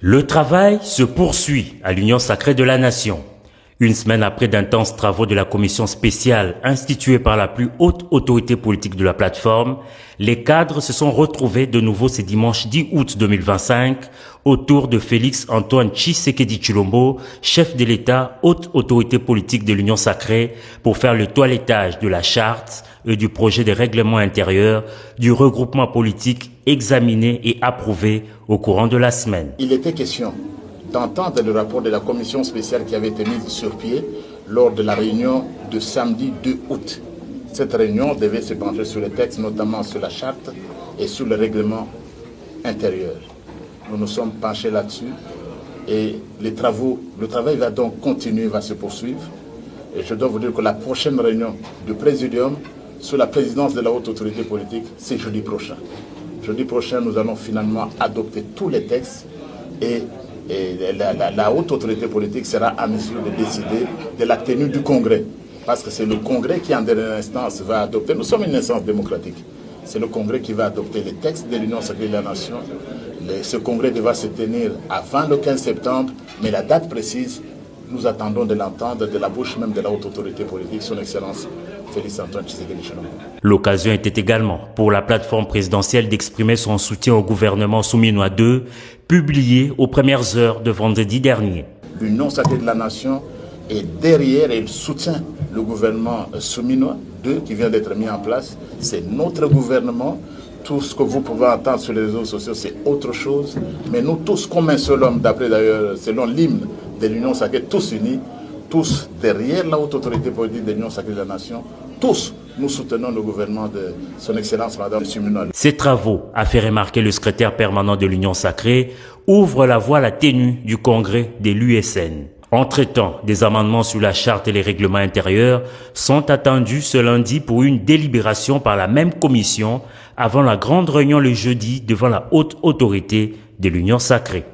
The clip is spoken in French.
Le travail se poursuit à l'Union sacrée de la Nation. Une semaine après d'intenses travaux de la commission spéciale instituée par la plus haute autorité politique de la plateforme, les cadres se sont retrouvés de nouveau ce dimanche 10 août 2025 autour de Félix Antoine Tshisekedi Tshilombo, chef de l'État, haute autorité politique de l'Union sacrée, pour faire le toilettage de la charte et du projet de règlement intérieur du regroupement politique examiné et approuvé au courant de la semaine. Il était question d'entendre le rapport de la commission spéciale qui avait été mise sur pied lors de la réunion de samedi 2 août. Cette réunion devait se pencher sur les textes, notamment sur la charte et sur le règlement intérieur. Nous nous sommes penchés là-dessus et le travail va donc continuer, va se poursuivre. Et je dois vous dire que la prochaine réunion du Présidium sous la présidence de la haute autorité politique, c'est jeudi prochain. Jeudi prochain, nous allons finalement adopter tous les textes et la haute autorité politique sera à mesure de décider de la tenue du Congrès. Parce que c'est le Congrès qui, en dernière instance, va adopter. Nous sommes une instance démocratique. C'est le Congrès qui va adopter les textes de l'Union sacrée de la Nation. Ce Congrès devra se tenir avant le 15 septembre, mais la date précise, nous attendons de l'entendre de la bouche même de la haute autorité politique, son Excellence Félix Antoine Tshisekedi Tshilombo. L'occasion était également pour la plateforme présidentielle d'exprimer son soutien au gouvernement souminois 2, publié aux premières heures de vendredi dernier. L'Union sacrée de la Nation est derrière et il soutient le gouvernement souminois 2 qui vient d'être mis en place. C'est notre gouvernement. Tout ce que vous pouvez entendre sur les réseaux sociaux, c'est autre chose. Mais nous tous, comme un seul homme, d'après d'ailleurs, selon l'hymne de l'Union sacrée, tous unis, tous derrière la haute autorité politique de l'Union sacrée de la Nation, tous nous soutenons le gouvernement de son Excellence Madame Souminois. Ces travaux, a fait remarquer le secrétaire permanent de l'Union sacrée, ouvrent la voie à la tenue du congrès de l'USN. Entre-temps, des amendements sur la charte et les règlements intérieurs sont attendus ce lundi pour une délibération par la même commission avant la grande réunion le jeudi devant la haute autorité de l'Union sacrée.